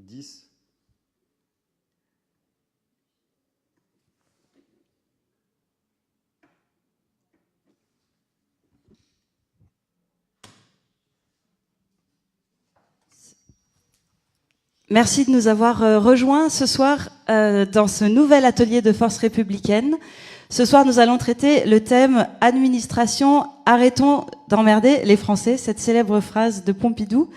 10. Merci de nous avoir rejoints ce soir dans ce nouvel atelier de Force républicaine. Ce soir, nous allons traiter le thème « Administration, arrêtons d'emmerder les Français », cette célèbre phrase de Pompidou.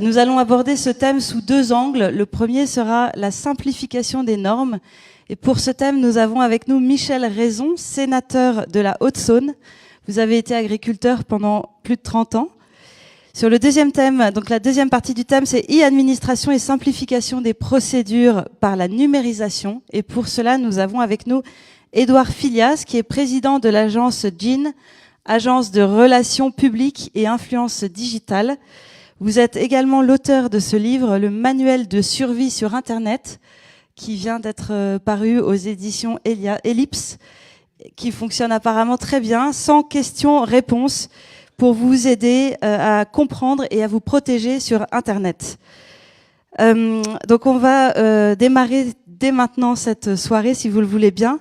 Nous allons aborder ce thème sous deux angles. Le premier sera la simplification des normes. Et pour ce thème, nous avons avec nous Michel Raison, sénateur de la Haute-Saône. Vous avez été agriculteur pendant plus de 30 ans. Sur le deuxième thème, donc la deuxième partie du thème, c'est e-administration et simplification des procédures par la numérisation. Et pour cela, nous avons avec nous Édouard Filias, qui est président de l'agence GIN, agence de relations publiques et influence digitale. Vous êtes également l'auteur de ce livre, le manuel de survie sur Internet, qui vient d'être paru aux éditions Ellipse, qui fonctionne apparemment très bien, sans questions-réponses, pour vous aider à comprendre et à vous protéger sur Internet. Donc on va démarrer dès maintenant cette soirée, si vous le voulez bien.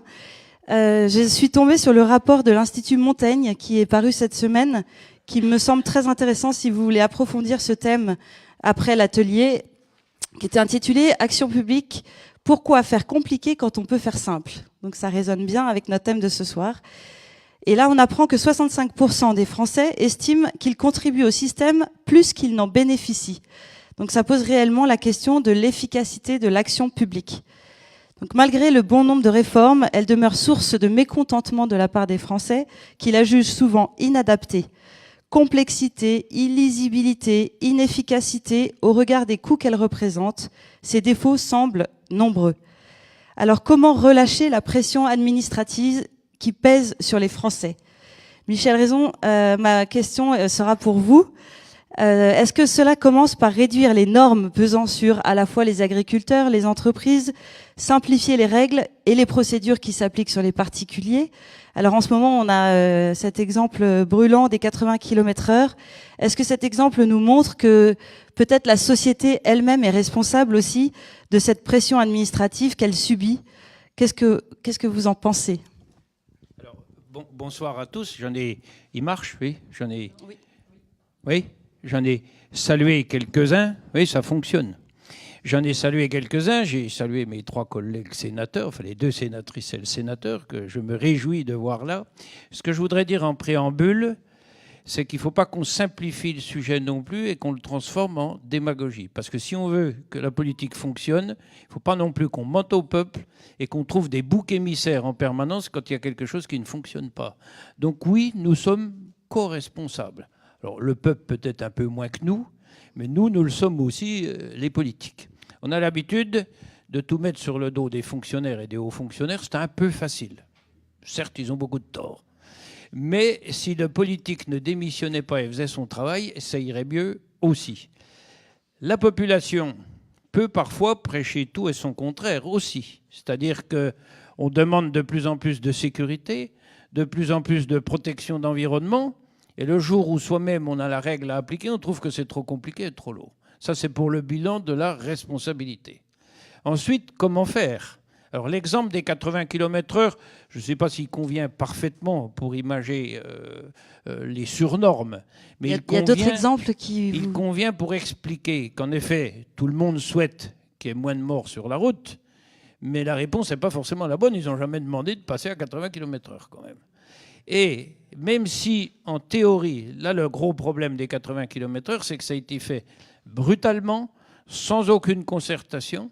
Je suis tombée sur le rapport de l'Institut Montaigne, qui est paru cette semaine, qui me semble très intéressant si vous voulez approfondir ce thème après l'atelier, qui était intitulé « Action publique, pourquoi faire compliqué quand on peut faire simple ?» Donc ça résonne bien avec notre thème de ce soir. Et là, on apprend que 65% des Français estiment qu'ils contribuent au système plus qu'ils n'en bénéficient. Donc ça pose réellement la question de l'efficacité de l'action publique. Donc malgré le bon nombre de réformes, elle demeure source de mécontentement de la part des Français, qui la jugent souvent inadaptée. Complexité, illisibilité, inefficacité au regard des coûts qu'elle représente, ces défauts semblent nombreux. Alors comment relâcher la pression administrative qui pèse sur les Français? Michel Raison, ma question sera pour vous. Est-ce que cela commence par réduire les normes pesant sur à la fois les agriculteurs, les entreprises, simplifier les règles et les procédures qui s'appliquent sur les particuliers? Alors en ce moment, on a cet exemple brûlant des 80 km/h. Est-ce que cet exemple nous montre que peut-être la société elle-même est responsable aussi de cette pression administrative qu'elle subit? Qu'est-ce que vous en pensez? Alors, bonsoir à tous. Il marche, oui. Oui, j'en ai salué quelques-uns. Oui, ça fonctionne. J'en ai salué quelques-uns. J'ai salué mes 3 collègues sénateurs, enfin les 2 sénatrices et le sénateur, que je me réjouis de voir là. Ce que je voudrais dire en préambule, c'est qu'il ne faut pas qu'on simplifie le sujet non plus et qu'on le transforme en démagogie. Parce que si on veut que la politique fonctionne, il ne faut pas non plus qu'on mente au peuple et qu'on trouve des boucs émissaires en permanence quand il y a quelque chose qui ne fonctionne pas. Donc oui, nous sommes co-responsables. Alors le peuple peut-être un peu moins que nous, mais nous le sommes aussi, les politiques. On a l'habitude de tout mettre sur le dos des fonctionnaires et des hauts fonctionnaires. C'est un peu facile. Certes, ils ont beaucoup de tort. Mais si le politique ne démissionnait pas et faisait son travail, ça irait mieux aussi. La population peut parfois prêcher tout et son contraire aussi. C'est-à-dire qu'on demande de plus en plus de sécurité, de plus en plus de protection d'environnement, et le jour où soi-même on a la règle à appliquer, on trouve que c'est trop compliqué et trop lourd. Ça, c'est pour le bilan de la responsabilité. Ensuite, comment faire ? Alors l'exemple des 80 km/h, je ne sais pas s'il convient parfaitement pour imager les surnormes, mais il y a d'autres exemples qui... Il convient pour expliquer qu'en effet, tout le monde souhaite qu'il y ait moins de morts sur la route, mais la réponse n'est pas forcément la bonne. Ils n'ont jamais demandé de passer à 80 km/h quand même. Et même si, en théorie, là, le gros problème des 80 km/h, c'est que ça a été fait brutalement, sans aucune concertation,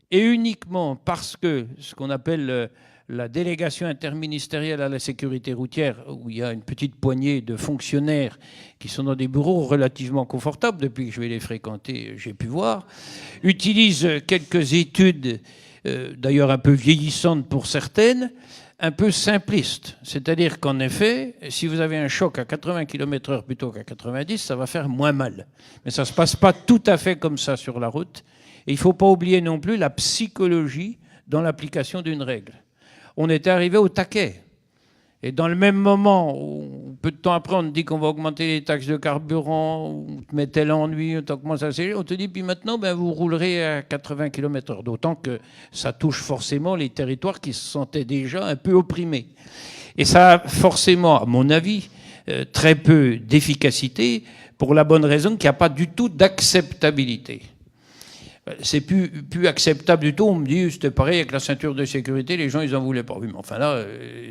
et uniquement parce que ce qu'on appelle la délégation interministérielle à la sécurité routière, où il y a une petite poignée de fonctionnaires qui sont dans des bureaux relativement confortables, depuis que je vais les fréquenter, j'ai pu voir, utilise quelques études, d'ailleurs un peu vieillissantes pour certaines, un peu simplistes. C'est-à-dire qu'en effet, si vous avez un choc à 80 km/h plutôt qu'à 90, ça va faire moins mal. Mais ça ne se passe pas tout à fait comme ça sur la route. Et il ne faut pas oublier non plus la psychologie dans l'application d'une règle. On était arrivé au taquet. Et dans le même moment, où, peu de temps après, on te dit qu'on va augmenter les taxes de carburant, on te met tel ennui, on te dit, puis maintenant, ben, vous roulerez à 80 km/h. D'autant que ça touche forcément les territoires qui se sentaient déjà un peu opprimés. Et ça a forcément, à mon avis, très peu d'efficacité, pour la bonne raison qu'il n'y a pas du tout d'acceptabilité. C'est plus acceptable du tout. On me dit, c'était pareil avec la ceinture de sécurité, les gens, ils en voulaient pas. Oui, mais enfin là,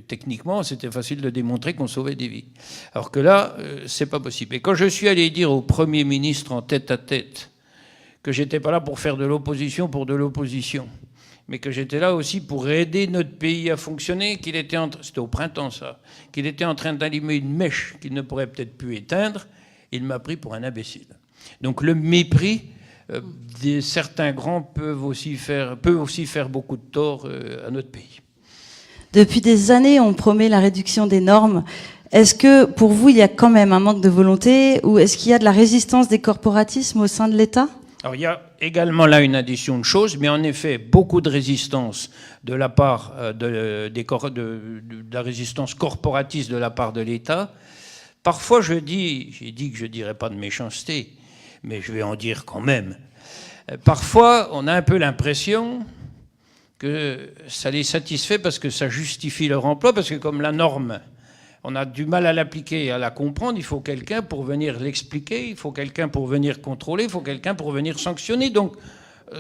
techniquement, c'était facile de démontrer qu'on sauvait des vies. Alors que là, c'est pas possible. Et quand je suis allé dire au Premier ministre en tête-à-tête que j'étais pas là pour faire de l'opposition pour de l'opposition, mais que j'étais là aussi pour aider notre pays à fonctionner, qu'il était c'était au printemps ça, qu'il était en train d'allumer une mèche qu'il ne pourrait peut-être plus éteindre, il m'a pris pour un imbécile. Donc le mépris certains grands peut aussi faire beaucoup de tort à notre pays. Depuis des années, on promet la réduction des normes. Est-ce que, pour vous, il y a quand même un manque de volonté, ou est-ce qu'il y a de la résistance des corporatismes au sein de l'État ? Alors, il y a également là une addition de choses, mais en effet, beaucoup de résistance de la part de la résistance corporatiste de la part de l'État. Parfois, j'ai dit que je ne dirais pas de méchanceté, mais je vais en dire quand même. Parfois, on a un peu l'impression que ça les satisfait parce que ça justifie leur emploi, parce que comme la norme, on a du mal à l'appliquer et à la comprendre, il faut quelqu'un pour venir l'expliquer, il faut quelqu'un pour venir contrôler, il faut quelqu'un pour venir sanctionner. Donc,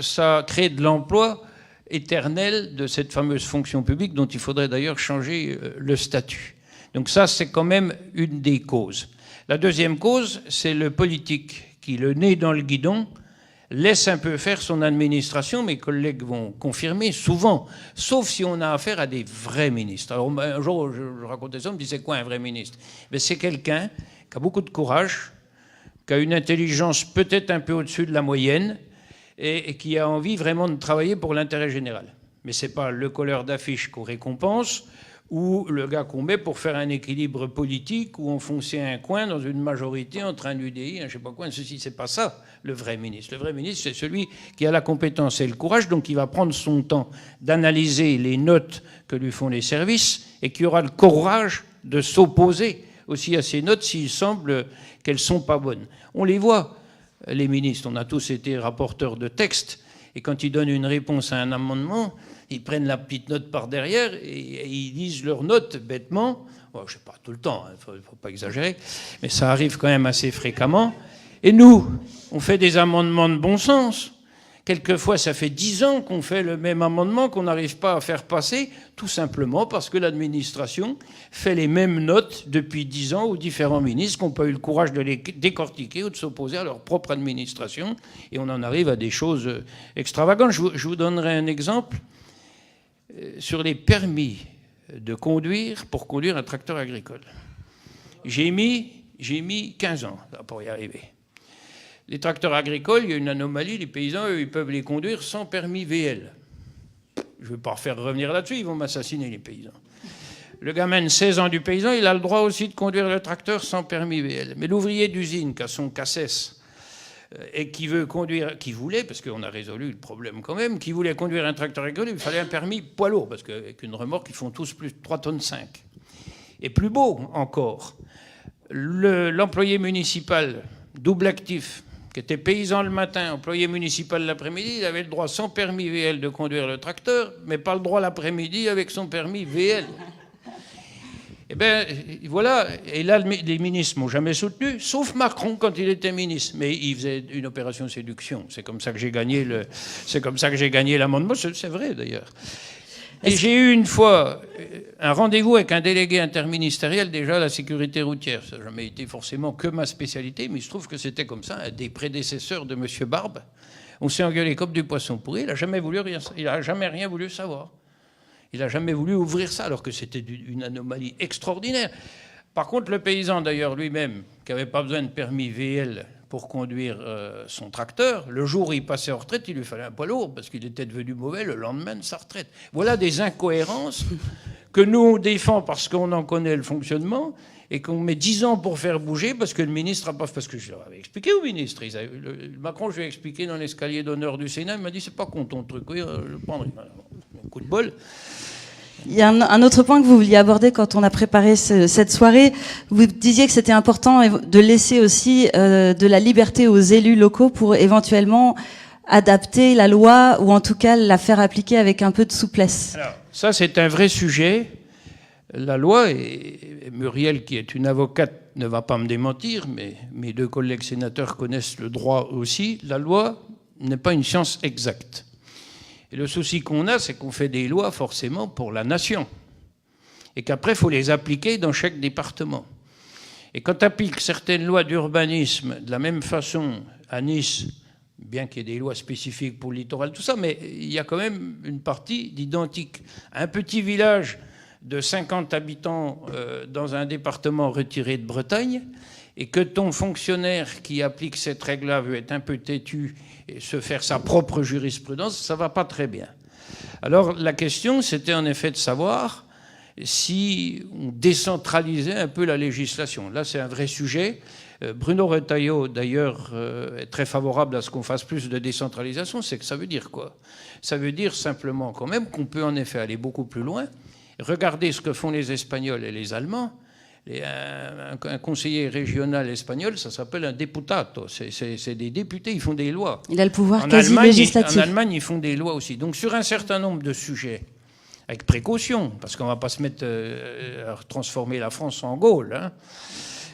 ça crée de l'emploi éternel de cette fameuse fonction publique dont il faudrait d'ailleurs changer le statut. Donc ça, c'est quand même une des causes. La deuxième cause, c'est le politique qui, le nez dans le guidon, laisse un peu faire son administration. Mes collègues vont confirmer, souvent, sauf si on a affaire à des vrais ministres. Alors un jour, je racontais ça, on me disait, c'est quoi un vrai ministre ? Mais c'est quelqu'un qui a beaucoup de courage, qui a une intelligence peut-être un peu au-dessus de la moyenne, et qui a envie vraiment de travailler pour l'intérêt général. Mais ce n'est pas le colleur d'affiches qu'on récompense, ou le gars qu'on met pour faire un équilibre politique ou enfoncer un coin dans une majorité entre un UDI, un je sais pas quoi, ceci, c'est pas ça le vrai ministre. Le vrai ministre, c'est celui qui a la compétence et le courage, donc il va prendre son temps d'analyser les notes que lui font les services et qui aura le courage de s'opposer aussi à ces notes s'il semble qu'elles sont pas bonnes. On les voit, les ministres, on a tous été rapporteurs de textes, et quand ils donnent une réponse à un amendement, ils prennent la petite note par derrière et ils lisent leur note bêtement. Bon, je ne sais pas tout le temps, il ne faut pas exagérer, mais ça arrive quand même assez fréquemment. Et nous, on fait des amendements de bon sens. Quelquefois, ça fait 10 ans qu'on fait le même amendement qu'on n'arrive pas à faire passer, tout simplement parce que l'administration fait les mêmes notes depuis 10 ans aux différents ministres qui n'ont pas eu le courage de les décortiquer ou de s'opposer à leur propre administration. Et on en arrive à des choses extravagantes. Je vous donnerai un exemple. Sur les permis de conduire pour conduire un tracteur agricole. J'ai mis 15 ans pour y arriver. Les tracteurs agricoles, il y a une anomalie, les paysans, eux, ils peuvent les conduire sans permis VL. Je ne vais pas refaire revenir là-dessus, ils vont m'assassiner, les paysans. Le gamin de 16 ans du paysan, il a le droit aussi de conduire le tracteur sans permis VL. Mais l'ouvrier d'usine qui a son CACES et qui voulait, parce qu'on a résolu le problème quand même, qui voulait conduire un tracteur agricole, il fallait un permis poids lourd, parce qu'avec une remorque, ils font tous plus de 3,5 tonnes. Et plus beau encore, l'employé municipal, double actif, qui était paysan le matin, employé municipal l'après-midi, il avait le droit sans permis VL de conduire le tracteur, mais pas le droit l'après-midi avec son permis VL. Eh bien, voilà. Et là, les ministres ne m'ont jamais soutenu, sauf Macron quand il était ministre. Mais il faisait une opération de séduction. C'est comme ça que j'ai gagné l'amendement. C'est vrai, d'ailleurs. Et j'ai eu une fois un rendez-vous avec un délégué interministériel déjà à la sécurité routière. Ça n'a jamais été forcément que ma spécialité, mais il se trouve que c'était comme ça, un des prédécesseurs de M. Barbe. On s'est engueulé comme du poisson pourri. Il n'a jamais rien voulu savoir. Il n'a jamais voulu ouvrir ça, alors que c'était une anomalie extraordinaire. Par contre, le paysan, d'ailleurs, lui-même, qui n'avait pas besoin de permis VL pour conduire son tracteur, le jour où il passait en retraite, il lui fallait un poids lourd, parce qu'il était devenu mauvais le lendemain de sa retraite. Voilà des incohérences que nous, on défend parce qu'on en connaît le fonctionnement, et qu'on met 10 ans pour faire bouger, parce que le ministre n'a pas... Parce que je leur avais expliqué au ministre. Macron, je lui ai expliqué dans l'escalier d'honneur du Sénat, il m'a dit, c'est pas con ton truc, oui, je le prendrai. Un coup de bol. Il y a un autre point que vous vouliez aborder quand on a préparé cette soirée. Vous disiez que c'était important de laisser aussi de la liberté aux élus locaux pour éventuellement adapter la loi ou en tout cas la faire appliquer avec un peu de souplesse. Alors, ça, c'est un vrai sujet. La loi, et Muriel, qui est une avocate, ne va pas me démentir, mais mes 2 collègues sénateurs connaissent le droit aussi, la loi n'est pas une science exacte. Et le souci qu'on a, c'est qu'on fait des lois forcément pour la nation. Et qu'après, il faut les appliquer dans chaque département. Et quand tu appliques certaines lois d'urbanisme de la même façon à Nice, bien qu'il y ait des lois spécifiques pour le littoral, tout ça, mais il y a quand même une partie d'identique. Un petit village de 50 habitants dans un département retiré de Bretagne, et que ton fonctionnaire qui applique cette règle-là veut être un peu têtu et se faire sa propre jurisprudence, ça ne va pas très bien. Alors la question, c'était en effet de savoir si on décentralisait un peu la législation. Là, c'est un vrai sujet. Bruno Retailleau, d'ailleurs, est très favorable à ce qu'on fasse plus de décentralisation. C'est que ça veut dire quoi? Ça veut dire simplement quand même qu'on peut en effet aller beaucoup plus loin. Regardez ce que font les Espagnols et les Allemands. Un conseiller régional espagnol, ça s'appelle un diputato. C'est des députés, ils font des lois. Il a le pouvoir quasi législatif. En Allemagne, ils font des lois aussi. Donc sur un certain nombre de sujets, avec précaution, parce qu'on ne va pas se mettre à transformer la France en Gaule, hein.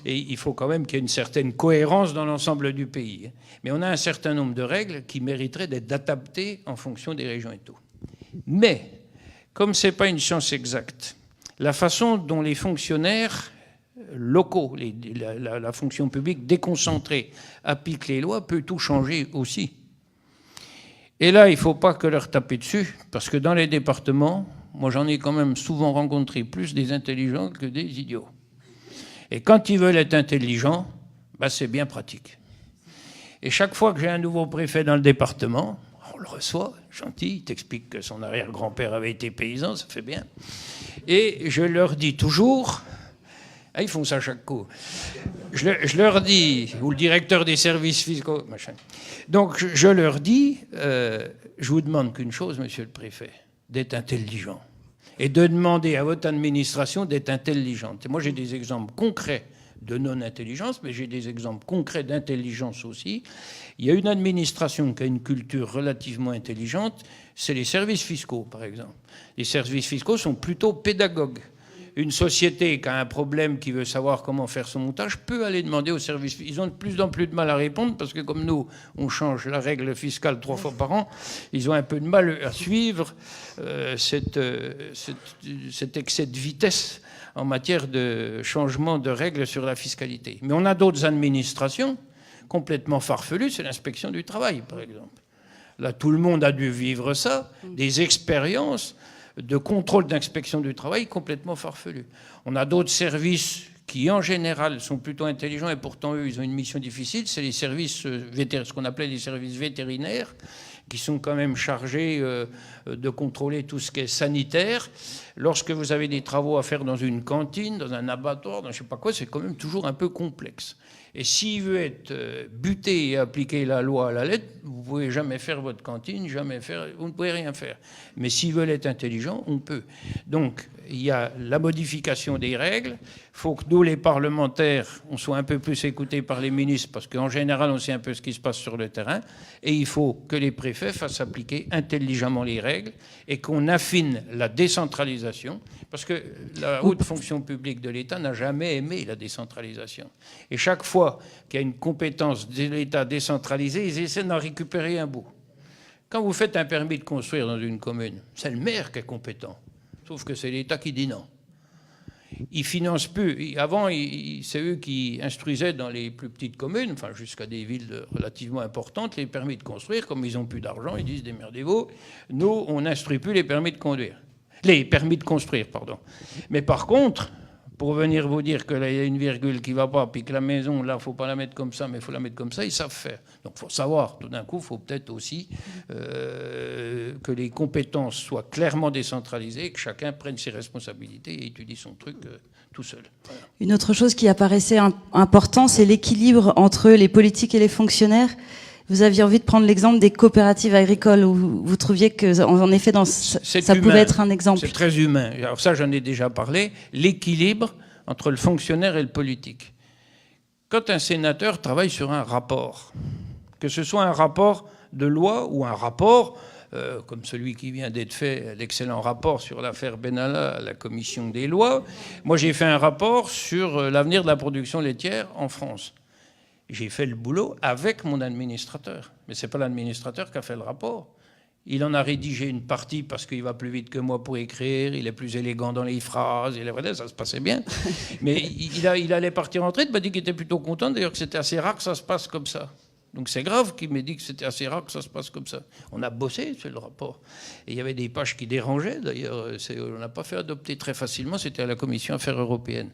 Et il faut quand même qu'il y ait une certaine cohérence dans l'ensemble du pays. Mais on a un certain nombre de règles qui mériteraient d'être adaptées en fonction des régions et tout. Mais, comme ce n'est pas une science exacte, la façon dont les fonctionnaires locaux, la fonction publique déconcentrée applique les lois peut tout changer aussi. Et là, il ne faut pas que leur taper dessus, parce que dans les départements, moi j'en ai quand même souvent rencontré plus des intelligents que des idiots. Et quand ils veulent être intelligents, bah c'est bien pratique. Et chaque fois que j'ai un nouveau préfet dans le département, on le reçoit, gentil, il t'explique que son arrière-grand-père avait été paysan, ça fait bien. Et je leur dis toujours... Ah, ils font ça chaque coup. Je leur dis, ou le directeur des services fiscaux, machin. Donc je leur dis, je vous demande qu'une chose, monsieur le préfet, d'être intelligent. Et de demander à votre administration d'être intelligente. Et moi, j'ai des exemples concrets de non-intelligence, mais j'ai des exemples concrets d'intelligence aussi. Il y a une administration qui a une culture relativement intelligente, c'est les services fiscaux, par exemple. Les services fiscaux sont plutôt pédagogues. Une société qui a un problème, qui veut savoir comment faire son montage, peut aller demander aux services fiscaux. Ils ont de plus en plus de mal à répondre parce que comme nous, on change la règle fiscale 3 fois par an, ils ont un peu de mal à suivre cet excès de vitesse en matière de changement de règles sur la fiscalité. Mais on a d'autres administrations complètement farfelues, c'est l'inspection du travail, par exemple. Là, tout le monde a dû vivre ça, des expériences de contrôle d'inspection du travail complètement farfelu. On a d'autres services qui, en général, sont plutôt intelligents et pourtant, eux, ils ont une mission difficile. C'est les services, ce qu'on appelait les services vétérinaires, qui sont quand même chargés de contrôler tout ce qui est sanitaire. Lorsque vous avez des travaux à faire dans une cantine, dans un abattoir, dans je ne sais pas quoi, c'est quand même toujours un peu complexe. Et s'il veut être buté et appliquer la loi à la lettre, vous ne pouvez jamais faire votre cantine, vous ne pouvez rien faire. Mais s'ils veulent être intelligents, on peut. Donc, il y a la modification des règles. Il faut que nous, les parlementaires, on soit un peu plus écoutés par les ministres, parce qu'en général, on sait un peu ce qui se passe sur le terrain. Et il faut que les préfets fassent appliquer intelligemment les règles et qu'on affine la décentralisation, parce que la haute fonction publique de l'État n'a jamais aimé la décentralisation. Et chaque fois qu'il y a une compétence de l'État décentralisée, ils essaient d'en récupérer un bout. Quand vous faites un permis de construire dans une commune, c'est le maire qui est compétent. Sauf que c'est l'État qui dit non. Ils financent plus. Avant, c'est eux qui instruisaient dans les plus petites communes, enfin jusqu'à des villes relativement importantes, les permis de construire. Comme ils n'ont plus d'argent, ils disent démerdez-vous. Nous, on n'instruit plus les permis de conduire. Les permis de construire, pardon. Mais par contre, pour venir vous dire que là, il y a une virgule qui ne va pas, puis que la maison, là, il ne faut pas la mettre comme ça, mais il faut la mettre comme ça, ils savent faire. Donc il faut savoir, tout d'un coup, il faut peut-être aussi que les compétences soient clairement décentralisées, que chacun prenne ses responsabilités et étudie son truc tout seul. Voilà. Une autre chose qui apparaissait important, c'est l'équilibre entre les politiques et les fonctionnaires. Vous aviez envie de prendre l'exemple des coopératives agricoles, où vous trouviez que, en effet, ça pouvait être un exemple. C'est très humain. Alors ça, j'en ai déjà parlé. L'équilibre entre le fonctionnaire et le politique. Quand un sénateur travaille sur un rapport, que ce soit un rapport de loi ou un rapport, comme celui qui vient d'être fait, l'excellent rapport sur l'affaire Benalla à la commission des lois, moi j'ai fait un rapport sur l'avenir de la production laitière en France. J'ai fait le boulot avec mon administrateur. Mais ce n'est pas l'administrateur qui a fait le rapport. Il en a rédigé une partie parce qu'il va plus vite que moi pour écrire, il est plus élégant dans les phrases, ça se passait bien. Mais il allait partir en retraite, il m'a dit qu'il était plutôt content, d'ailleurs que c'était assez rare que ça se passe comme ça. Donc c'est grave qu'il m'ait dit que c'était assez rare que ça se passe comme ça. On a bossé sur le rapport. Et il y avait des pages qui dérangeaient, d'ailleurs. On n'a pas fait adopter très facilement, c'était à la Commission Affaires européennes.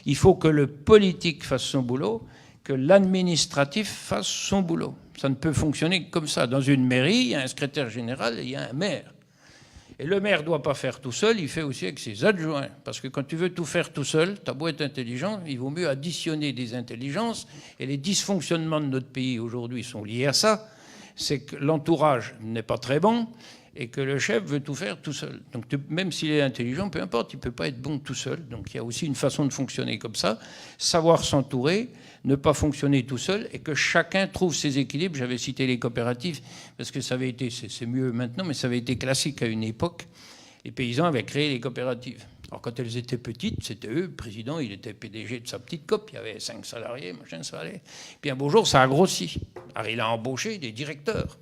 Il faut que le politique fasse son boulot, que l'administratif fasse son boulot. Ça ne peut fonctionner que comme ça. Dans une mairie, il y a un secrétaire général et il y a un maire. Et le maire ne doit pas faire tout seul, il fait aussi avec ses adjoints. Parce que quand tu veux tout faire tout seul, t'as beau être intelligent, il vaut mieux additionner des intelligences. Et les dysfonctionnements de notre pays aujourd'hui sont liés à ça. C'est que l'entourage n'est pas très bon et que le chef veut tout faire tout seul. Donc même s'il est intelligent, peu importe, il ne peut pas être bon tout seul. Donc il y a aussi une façon de fonctionner comme ça. Savoir s'entourer, ne pas fonctionner tout seul et que chacun trouve ses équilibres. J'avais cité les coopératives parce que ça avait été, c'est mieux maintenant, mais ça avait été classique à une époque. Les paysans avaient créé les coopératives. Alors quand elles étaient petites, c'était eux, le président, il était PDG de sa petite coop, il y avait 5 salariés, machin, ça allait. Puis un beau jour, ça a grossi. Alors il a embauché des directeurs,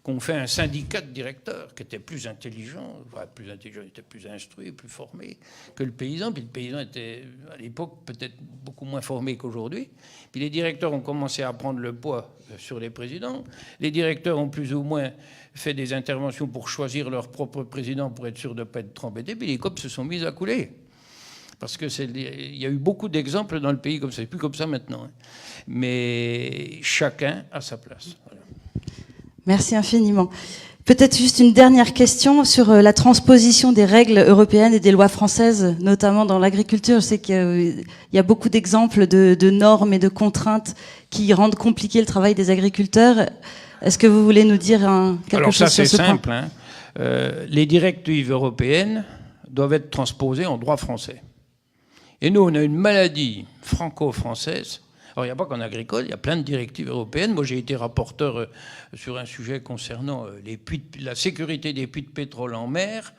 qu'on fait un syndicat de directeurs qui était plus intelligent, il était plus instruit, plus formé que le paysan. Puis le paysan était, à l'époque, peut-être beaucoup moins formé qu'aujourd'hui. Puis les directeurs ont commencé à prendre le poids sur les présidents. Les directeurs ont plus ou moins fait des interventions pour choisir leur propre président pour être sûr de ne pas être trop embêtés. Puis les COP se sont mis à couler. Parce qu'il y a eu beaucoup d'exemples dans le pays comme ça. C'est plus comme ça maintenant. Mais chacun a sa place. Voilà. Merci infiniment. Peut-être juste une dernière question sur la transposition des règles européennes et des lois françaises, notamment dans l'agriculture. Je sais qu'il y a beaucoup d'exemples de normes et de contraintes qui rendent compliqué le travail des agriculteurs. Est-ce que vous voulez nous dire quelque chose sur ce point ? Alors ça, c'est simple. Les directives européennes doivent être transposées en droit français. Et nous, on a une maladie franco-française. Alors, il n'y a pas qu'en agricole, il y a plein de directives européennes. Moi, j'ai été rapporteur sur un sujet concernant la sécurité des puits de pétrole en mer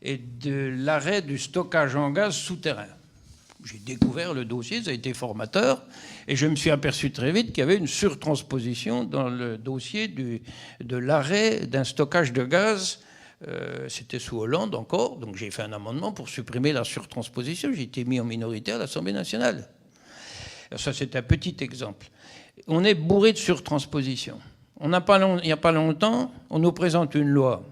et de l'arrêt du stockage en gaz souterrain. J'ai découvert le dossier, ça a été formateur, et je me suis aperçu très vite qu'il y avait une surtransposition dans le dossier de l'arrêt d'un stockage de gaz. C'était sous Hollande encore, donc j'ai fait un amendement pour supprimer la surtransposition. J'ai été mis en minorité à l'Assemblée nationale. Ça, c'est un petit exemple. On est bourré de surtransposition. Il n'y a pas longtemps, on nous présente une loi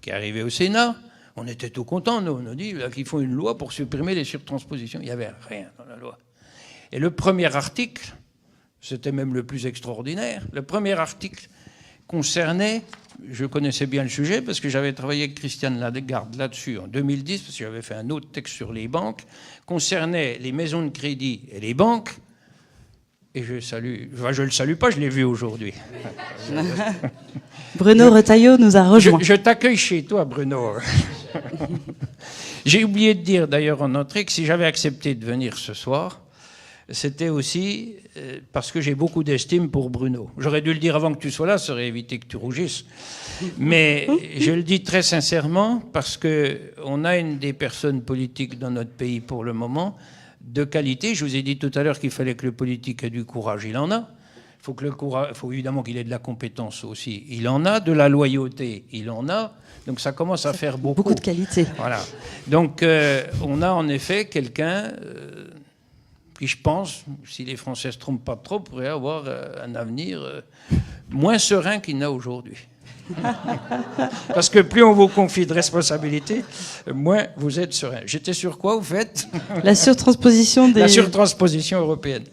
qui est arrivée au Sénat. On était tout contents, nous. On nous dit qu'il faut une loi pour supprimer les surtranspositions. Il n'y avait rien dans la loi. Et le premier article, c'était même le plus extraordinaire, le premier article concernait, je connaissais bien le sujet parce que j'avais travaillé avec Christiane Lagarde là-dessus en 2010, parce que j'avais fait un autre texte sur les banques, concernait les maisons de crédit et les banques. Et je le salue pas, je l'ai vu aujourd'hui. Bruno Retailleau nous a rejoints. Je t'accueille chez toi, Bruno. J'ai oublié de dire d'ailleurs en entrée que si j'avais accepté de venir ce soir, c'était aussi parce que j'ai beaucoup d'estime pour Bruno. J'aurais dû le dire avant que tu sois là, ça aurait évité que tu rougisses. Mais je le dis très sincèrement parce qu'on a une des personnes politiques dans notre pays pour le moment de qualité. Je vous ai dit tout à l'heure qu'il fallait que le politique ait du courage. Il en a. Il faut évidemment qu'il ait de la compétence aussi. Il en a. De la loyauté. Il en a. Donc ça commence à faire beaucoup. Beaucoup de qualité. Voilà. Donc on a en effet quelqu'un qui, je pense, si les Français ne se trompent pas trop, pourrait avoir un avenir moins serein qu'il n'a aujourd'hui. Parce que plus on vous confie de responsabilités, moins vous êtes serein. J'étais sur quoi, vous faites ? La surtransposition des... La surtransposition européenne.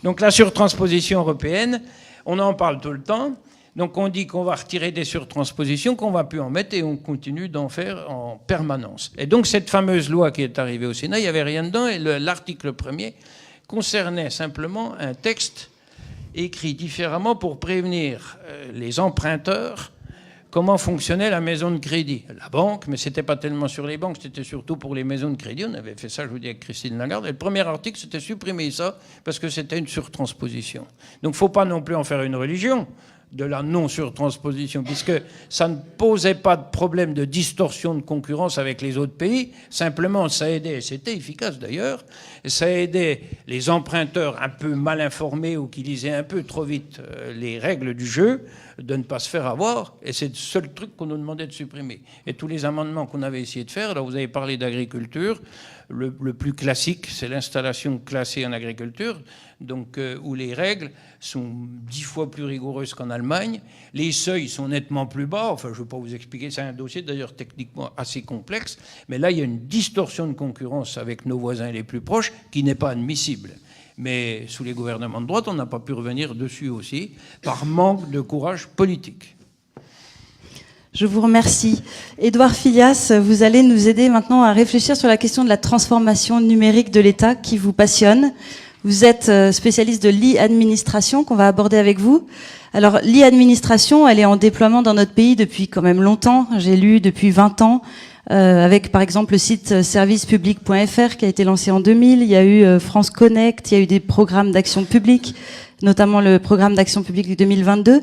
Donc la surtransposition européenne, on en parle tout le temps. Donc on dit qu'on va retirer des surtranspositions, qu'on ne va plus en mettre, et on continue d'en faire en permanence. Et donc cette fameuse loi qui est arrivée au Sénat, il n'y avait rien dedans, et l'article 1er concernait simplement un texte écrit différemment pour prévenir les emprunteurs comment fonctionnait la maison de crédit. La banque, mais ce n'était pas tellement sur les banques, c'était surtout pour les maisons de crédit. On avait fait ça, je vous dis, avec Christine Lagarde. Et le premier article, c'était supprimer ça parce que c'était une surtransposition. Donc il ne faut pas non plus en faire une religion de la non-surtransposition, puisque ça ne posait pas de problème de distorsion de concurrence avec les autres pays. Simplement, ça aidait, c'était efficace d'ailleurs, ça aidait les emprunteurs un peu mal informés ou qui lisaient un peu trop vite les règles du jeu de ne pas se faire avoir. Et c'est le seul truc qu'on nous demandait de supprimer. Et tous les amendements qu'on avait essayé de faire, alors vous avez parlé d'agriculture, le plus classique, c'est l'installation classée en agriculture, donc où les règles sont 10 fois plus rigoureuses qu'en Allemagne. Les seuils sont nettement plus bas. Enfin, je ne vais pas vous expliquer. C'est un dossier d'ailleurs techniquement assez complexe. Mais là, il y a une distorsion de concurrence avec nos voisins les plus proches qui n'est pas admissible. Mais sous les gouvernements de droite, on n'a pas pu revenir dessus aussi par manque de courage politique. Je vous remercie. Édouard Filias, vous allez nous aider maintenant à réfléchir sur la question de la transformation numérique de l'État qui vous passionne. Vous êtes spécialiste de l'e-administration qu'on va aborder avec vous. Alors, l'e-administration, elle est en déploiement dans notre pays depuis quand même longtemps. J'ai lu depuis 20 ans, avec par exemple le site servicepublic.fr qui a été lancé en 2000. Il y a eu France Connect, il y a eu des programmes d'action publique, notamment le programme d'action publique du 2022.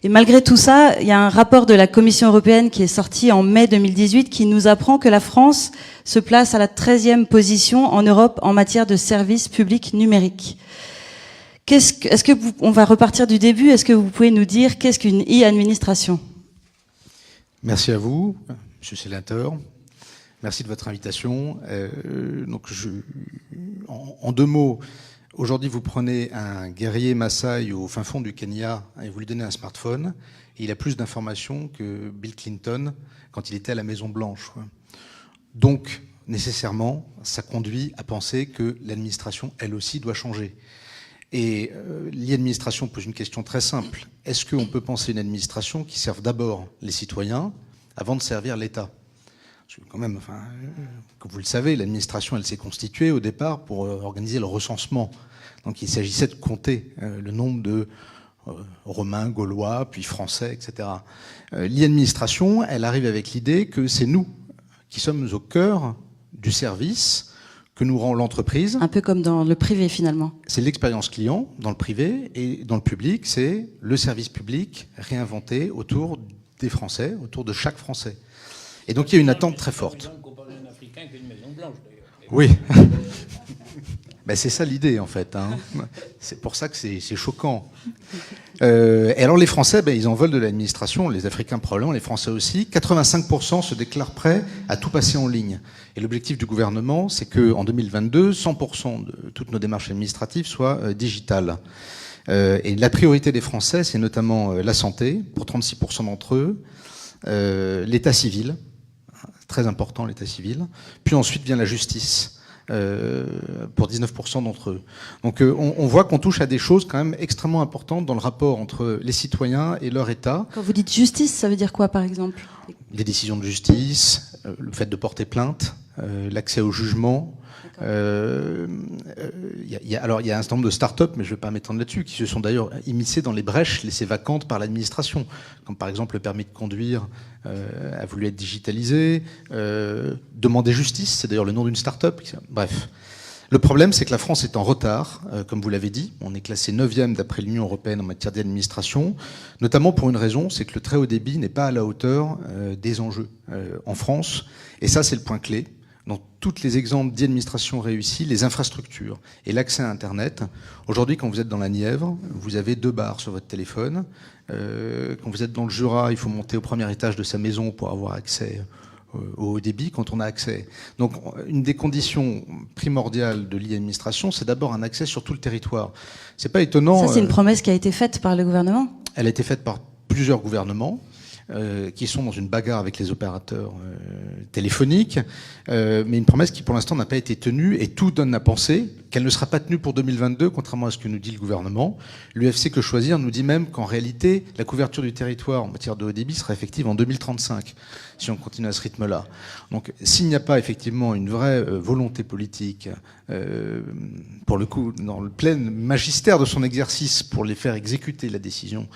Et malgré tout ça, il y a un rapport de la Commission européenne qui est sorti en mai 2018 qui nous apprend que la France se place à la 13e position en Europe en matière de services publics numériques. On va repartir du début. Est-ce que vous pouvez nous dire qu'est-ce qu'une e-administration ? Merci à vous, Monsieur le sénateur. Merci de votre invitation. En 2 mots, aujourd'hui, vous prenez un guerrier Maasai au fin fond du Kenya et vous lui donnez un smartphone. Et il a plus d'informations que Bill Clinton quand il était à la Maison-Blanche. Donc, nécessairement, ça conduit à penser que l'administration, elle aussi, doit changer. Et l'administration pose une question très simple. Est-ce qu'on peut penser une administration qui serve d'abord les citoyens avant de servir l'État ? Parce que quand même, comme vous le savez, l'administration, elle s'est constituée au départ pour organiser le recensement. Donc il s'agissait de compter le nombre de Romains, Gaulois, puis Français, etc. L'administration, elle arrive avec l'idée que c'est nous qui sommes au cœur du service que nous rend l'entreprise. Un peu comme dans le privé, finalement. C'est l'expérience client dans le privé, et dans le public, c'est le service public réinventé autour des Français, autour de chaque Français. Et donc il y a une attente très forte. Oui. Ben, c'est ça l'idée, en fait. Hein. C'est pour ça que c'est choquant. Et alors les Français, ils en veulent de l'administration, les Africains probablement, les Français aussi. 85% se déclarent prêts à tout passer en ligne. Et l'objectif du gouvernement, c'est qu'en 2022, 100% de toutes nos démarches administratives soient digitales. Et la priorité des Français, c'est notamment la santé, pour 36% d'entre eux, l'état civil, très important l'état civil, puis ensuite vient la justice. Pour 19% d'entre eux. Donc on voit qu'on touche à des choses quand même extrêmement importantes dans le rapport entre les citoyens et leur État. Quand vous dites justice, ça veut dire quoi par exemple ? Les décisions de justice, le fait de porter plainte, l'accès au jugement. Il y a un certain nombre de start-up, mais je ne vais pas m'étendre là-dessus, qui se sont d'ailleurs immiscées dans les brèches laissées vacantes par l'administration. Comme par exemple le permis de conduire a voulu être digitalisé, demander justice, c'est d'ailleurs le nom d'une start-up. Bref. Le problème, c'est que la France est en retard, comme vous l'avez dit. On est classé 9e d'après l'Union européenne en matière d'administration, notamment pour une raison, c'est que le très haut débit n'est pas à la hauteur des enjeux en France. Et ça, c'est le point clé. Dans tous les exemples d'administration réussie, les infrastructures et l'accès à Internet. Aujourd'hui, quand vous êtes dans la Nièvre, vous avez 2 barres sur votre téléphone. Quand vous êtes dans le Jura, il faut monter au premier étage de sa maison pour avoir accès au haut débit quand on a accès. Donc, une des conditions primordiales de l'e-administration, c'est d'abord un accès sur tout le territoire. C'est pas étonnant. Ça, c'est une promesse qui a été faite par le gouvernement ? Elle a été faite par plusieurs gouvernements. Qui sont dans une bagarre avec les opérateurs téléphoniques, mais une promesse qui pour l'instant n'a pas été tenue, et tout donne à penser qu'elle ne sera pas tenue pour 2022, contrairement à ce que nous dit le gouvernement. L'UFC Que Choisir nous dit même qu'en réalité, la couverture du territoire en matière de haut débit sera effective en 2035, si on continue à ce rythme-là. Donc s'il n'y a pas effectivement une vraie volonté politique pour le coup, dans le plein magistère de son exercice pour les faire exécuter la décision,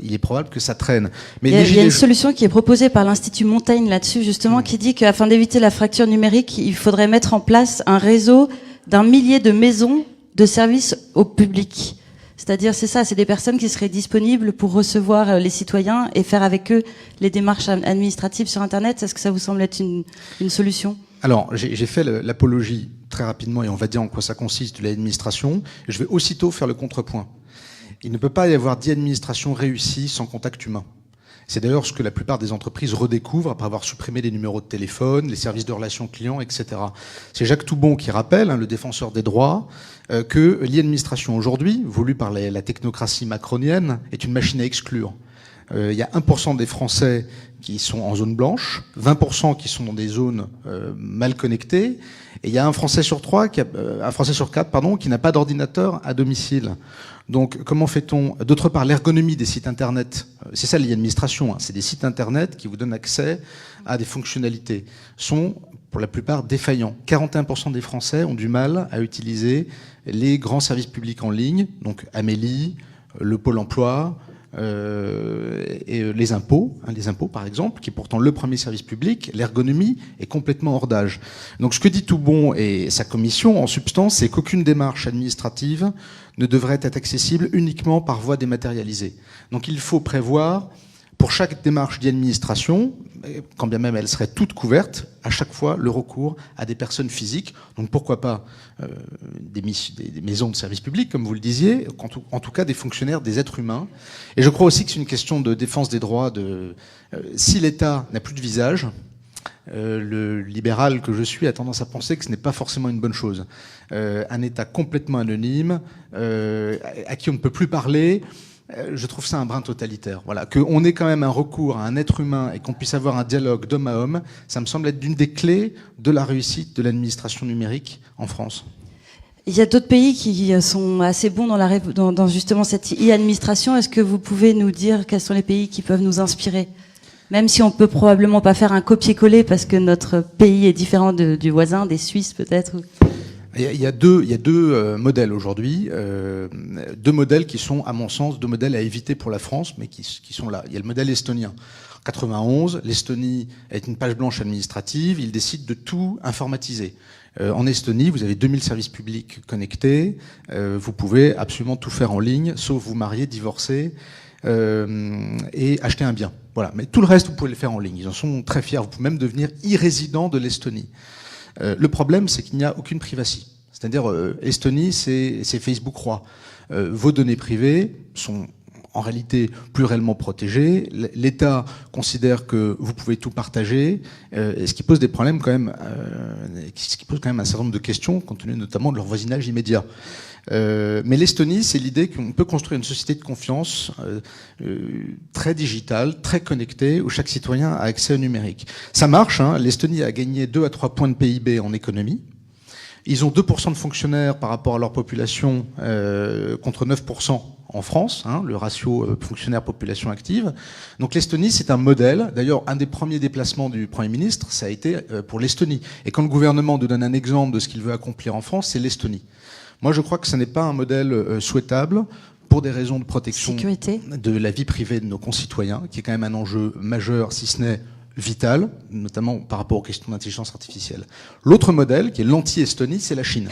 il est probable que ça traîne. Mais il y a une solution qui est proposée par l'Institut Montaigne là-dessus, justement, qui dit qu'afin d'éviter la fracture numérique, il faudrait mettre en place un réseau d'1 millier de maisons de services au public. C'est-à-dire, c'est ça, c'est des personnes qui seraient disponibles pour recevoir les citoyens et faire avec eux les démarches administratives sur Internet. Est-ce que ça vous semble être une solution ? Alors, j'ai fait l'apologie très rapidement, et on va dire en quoi ça consiste, de l'administration. Je vais aussitôt faire le contrepoint. Il ne peut pas y avoir d'administration réussie sans contact humain. C'est d'ailleurs ce que la plupart des entreprises redécouvrent après avoir supprimé les numéros de téléphone, les services de relations clients, etc. C'est Jacques Toubon qui rappelle, le défenseur des droits, que l'administration aujourd'hui, voulue par la technocratie macronienne, est une machine à exclure. Il y a 1% des Français qui sont en zone blanche, 20% qui sont dans des zones mal connectées, et il y a un Français sur 4, qui n'a pas d'ordinateur à domicile. Donc, comment fait-on? D'autre part, l'ergonomie des sites Internet, c'est ça l'administration, c'est des sites Internet qui vous donnent accès à des fonctionnalités, sont pour la plupart défaillants. 41% des Français ont du mal à utiliser les grands services publics en ligne, donc Amélie, le Pôle emploi, et les impôts par exemple, qui est pourtant le premier service public. L'ergonomie est complètement hors d'âge. Donc ce que dit Toubon et sa commission, en substance, c'est qu'aucune démarche administrative ne devrait être accessible uniquement par voie dématérialisée. Donc il faut prévoir, pour chaque démarche d'administration, quand bien même elle serait toute couverte, à chaque fois le recours à des personnes physiques. Donc pourquoi pas des maisons de service public, comme vous le disiez, en tout cas des fonctionnaires, des êtres humains. Et je crois aussi que c'est une question de défense des droits. Si l'État n'a plus de visage, le libéral que je suis a tendance à penser que ce n'est pas forcément une bonne chose. Un État complètement anonyme, à qui on ne peut plus parler, je trouve ça un brin totalitaire. Voilà, qu'on ait quand même un recours à un être humain et qu'on puisse avoir un dialogue d'homme à homme, ça me semble être d'une des clés de la réussite de l'administration numérique en France. Il y a d'autres pays qui sont assez bons dans justement cette e-administration. Est-ce que vous pouvez nous dire quels sont les pays qui peuvent nous inspirer ? Même si on peut probablement pas faire un copier-coller parce que notre pays est différent du voisin, des Suisses peut-être. Il y a deux modèles aujourd'hui, deux modèles qui sont, à mon sens, deux modèles à éviter pour la France, mais qui sont là. Il y a le modèle estonien. En 91, l'Estonie est une page blanche administrative, ils décident de tout informatiser. En Estonie, vous avez 2000 services publics connectés, vous pouvez absolument tout faire en ligne, sauf vous marier, divorcer et acheter un bien. Voilà. Mais tout le reste, vous pouvez le faire en ligne. Ils en sont très fiers. Vous pouvez même devenir e-résident de l'Estonie. Le problème, c'est qu'il n'y a aucune privacy. C'est-à-dire, Estonie, c'est Facebook roi. Vos données privées sont en réalité plus réellement protégées. L'État considère que vous pouvez tout partager, ce qui pose des problèmes quand même, ce qui pose quand même un certain nombre de questions, compte tenu notamment de leur voisinage immédiat. Mais l'Estonie, c'est l'idée qu'on peut construire une société de confiance très digitale, très connectée, où chaque citoyen a accès au numérique. Ça marche, l'Estonie a gagné 2 à 3 points de PIB en économie. Ils ont 2% de fonctionnaires par rapport à leur population, contre 9% en France, le ratio fonctionnaire-population active. Donc l'Estonie, c'est un modèle. D'ailleurs, un des premiers déplacements du Premier ministre, ça a été pour l'Estonie. Et quand le gouvernement nous donne un exemple de ce qu'il veut accomplir en France, c'est l'Estonie. Moi, je crois que ce n'est pas un modèle souhaitable pour des raisons de protection de la vie privée de nos concitoyens, qui est quand même un enjeu majeur, si ce n'est vital, notamment par rapport aux questions d'intelligence artificielle. L'autre modèle, qui est l'anti-Estonie, c'est la Chine.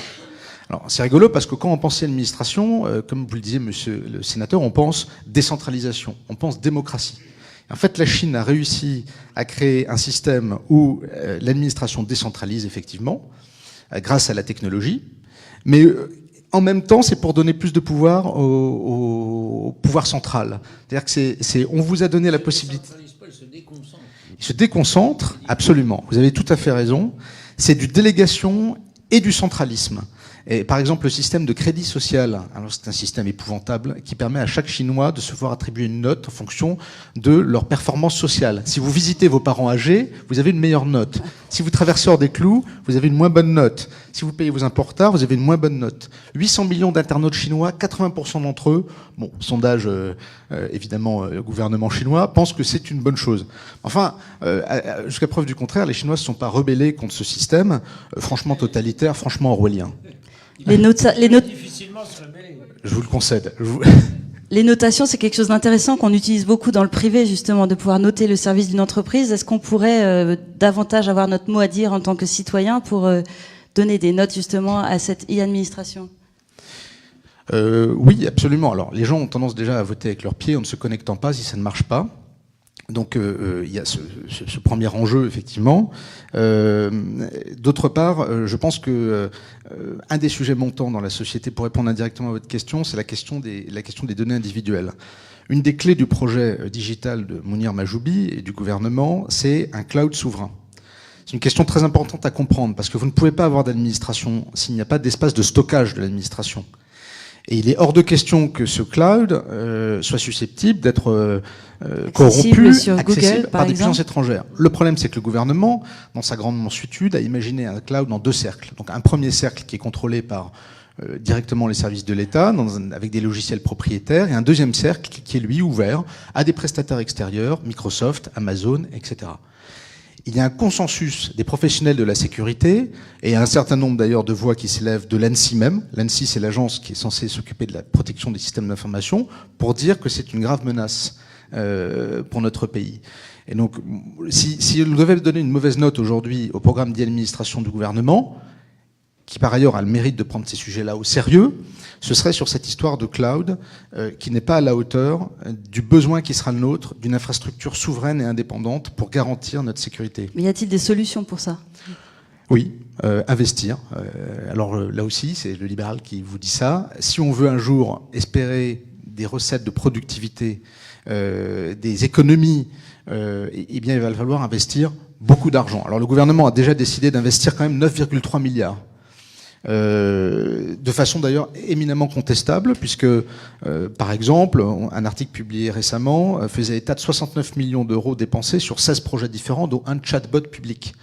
Alors, c'est rigolo parce que quand on pense à l'administration, comme vous le disiez, monsieur le sénateur, on pense décentralisation, on pense démocratie. En fait, la Chine a réussi à créer un système où l'administration décentralise effectivement, grâce à la technologie, mais en même temps, c'est pour donner plus de pouvoir au pouvoir central. C'est-à-dire que on vous a donné la possibilité. Il se déconcentre, absolument. Vous avez tout à fait raison. C'est du délégation et du centralisme. Et par exemple, le système de crédit social, alors c'est un système épouvantable qui permet à chaque Chinois de se voir attribuer une note en fonction de leur performance sociale. Si vous visitez vos parents âgés, vous avez une meilleure note. Si vous traversez hors des clous, vous avez une moins bonne note. Si vous payez vos impôts en retard, vous avez une moins bonne note. 800 millions d'internautes chinois, 80% d'entre eux, bon, sondage évidemment gouvernement chinois, pensent que c'est une bonne chose. Enfin, jusqu'à preuve du contraire, les Chinois ne se sont pas rebellés contre ce système, franchement totalitaire, franchement orwellien. Difficilement se rebeller. Je vous le concède. Les notations, c'est quelque chose d'intéressant qu'on utilise beaucoup dans le privé, justement, de pouvoir noter le service d'une entreprise. Est-ce qu'on pourrait davantage avoir notre mot à dire en tant que citoyen pour donner des notes, justement, à cette e-administration ? Oui, absolument. Alors, les gens ont tendance déjà à voter avec leurs pieds en ne se connectant pas si ça ne marche pas. Donc, il y a ce premier enjeu, effectivement. D'autre part, je pense que un des sujets montants dans la société, pour répondre indirectement à votre question, c'est la question des données individuelles. Une des clés du projet digital de Mounir Majoubi et du gouvernement, c'est un cloud souverain. C'est une question très importante à comprendre, parce que vous ne pouvez pas avoir d'administration s'il n'y a pas d'espace de stockage de l'administration. Et il est hors de question que ce cloud soit susceptible d'être corrompu, accessible par des puissances étrangères. Le problème, c'est que le gouvernement, dans sa grande mansuétude, a imaginé un cloud dans deux cercles. Donc un premier cercle qui est contrôlé par directement les services de l'État, avec des logiciels propriétaires, et un deuxième cercle qui est, lui, ouvert à des prestataires extérieurs, Microsoft, Amazon, etc. Il y a un consensus des professionnels de la sécurité et un certain nombre d'ailleurs de voix qui s'élèvent de l'ANSSI même. L'ANSSI, c'est l'agence qui est censée s'occuper de la protection des systèmes d'information, pour dire que c'est une grave menace pour notre pays. Et donc, si on devait donner une mauvaise note aujourd'hui au programme d'administration du gouvernement, qui par ailleurs a le mérite de prendre ces sujets-là au sérieux, ce serait sur cette histoire de cloud qui n'est pas à la hauteur du besoin qui sera le nôtre d'une infrastructure souveraine et indépendante pour garantir notre sécurité. Mais y a-t-il des solutions pour ça ? Oui, investir. Alors là aussi, c'est le libéral qui vous dit ça. Si on veut un jour espérer des recettes de productivité, des économies, eh bien il va falloir investir beaucoup d'argent. Alors le gouvernement a déjà décidé d'investir quand même 9,3 milliards. De façon d'ailleurs éminemment contestable, puisque, par exemple, un article publié récemment faisait état de 69 millions d'euros dépensés sur 16 projets différents, dont un chatbot public.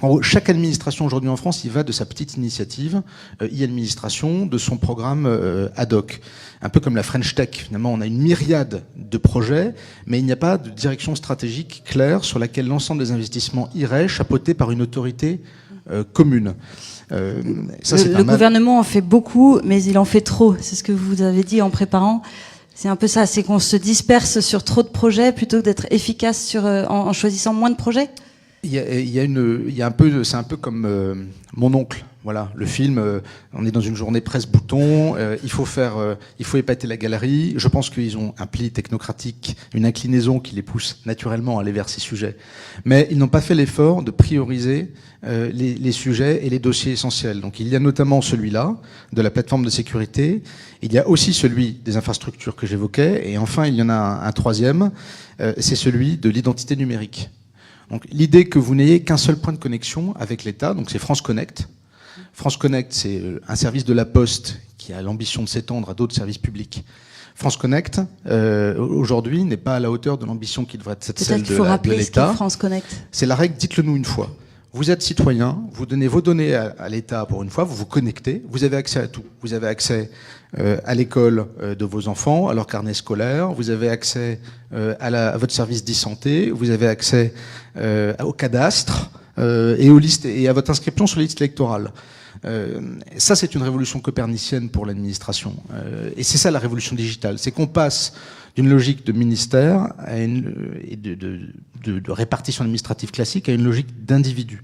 En gros, chaque administration aujourd'hui en France, il va de sa petite initiative, e-administration, de son programme ad hoc. Un peu comme la French Tech, finalement, on a une myriade de projets, mais il n'y a pas de direction stratégique claire sur laquelle l'ensemble des investissements irait, chapeauté par une autorité commune. Le gouvernement en fait beaucoup, mais il en fait trop. C'est ce que vous avez dit en préparant. C'est un peu ça, c'est qu'on se disperse sur trop de projets plutôt que d'être efficace en choisissant moins de projets. C'est un peu comme Mon oncle. Voilà, le film, on est dans une journée presse-bouton, il faut épater la galerie. Je pense qu'ils ont un pli technocratique, une inclinaison qui les pousse naturellement à aller vers ces sujets. Mais ils n'ont pas fait l'effort de prioriser les sujets et les dossiers essentiels. Donc il y a notamment celui-là, de la plateforme de sécurité. Il y a aussi celui des infrastructures que j'évoquais. Et enfin, il y en a un troisième, c'est celui de l'identité numérique. Donc l'idée que vous n'ayez qu'un seul point de connexion avec l'État, donc c'est France Connect. France Connect, c'est un service de la Poste qui a l'ambition de s'étendre à d'autres services publics. France Connect, aujourd'hui, n'est pas à la hauteur de l'ambition qui devrait être celle de l'État. Peut-être qu'il faut rappeler ce qu'est France Connect. C'est la règle, dites-le nous une fois. Vous êtes citoyen, vous donnez vos données à l'État pour une fois, vous vous connectez, vous avez accès à tout. Vous avez accès à l'école de vos enfants, à leur carnet scolaire, vous avez accès à votre service d'e-santé, vous avez accès au cadastre et aux listes et à votre inscription sur les listes électorales. Ça, c'est une révolution copernicienne pour l'administration. Et c'est ça la révolution digitale, c'est qu'on passe d'une logique de ministère et de répartition administrative classique à une logique d'individu.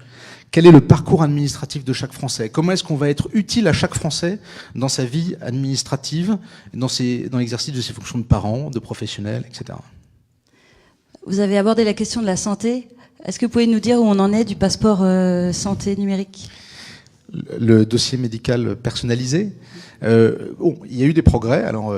Quel est le parcours administratif de chaque Français? Comment est-ce qu'on va être utile à chaque Français dans sa vie administrative, dans l'exercice de ses fonctions de parents, de professionnels, etc. Vous avez abordé la question de la santé. Est-ce que vous pouvez nous dire où on en est du passeport santé numérique? Le dossier médical personnalisé. Bon, il y a eu des progrès. Alors,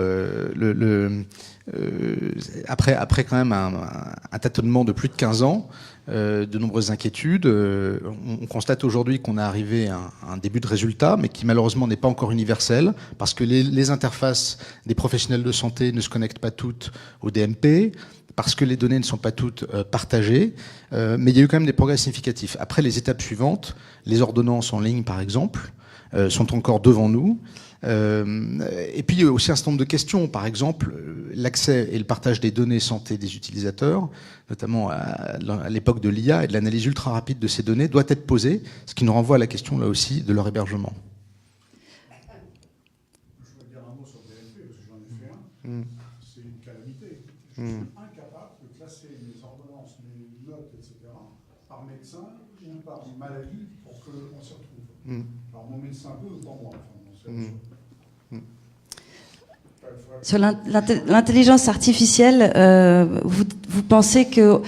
après quand même un tâtonnement de plus de 15 ans, de nombreuses inquiétudes, on constate aujourd'hui qu'on est arrivé à un début de résultat, mais qui malheureusement n'est pas encore universel, parce que les interfaces des professionnels de santé ne se connectent pas toutes au DMP, parce que les données ne sont pas toutes partagées, mais il y a eu quand même des progrès significatifs. Après, les étapes suivantes, les ordonnances en ligne par exemple, sont encore devant nous. Et puis il y a aussi un certain nombre de questions, par exemple l'accès et le partage des données santé des utilisateurs, notamment à l'époque de l'IA et de l'analyse ultra rapide de ces données, doit être posé, ce qui nous renvoie à la question là aussi de leur hébergement. Je veux dire un mot sur le DMP, parce que j'en ai fait un. C'est une calamité. Je suis incapable de classer mes ordonnances, mes notes, etc. par médecin ou par maladie pour qu'on s'y retrouve. Alors mon médecin peut ou pas moi. Sur l'intelligence artificielle, vous pensez que,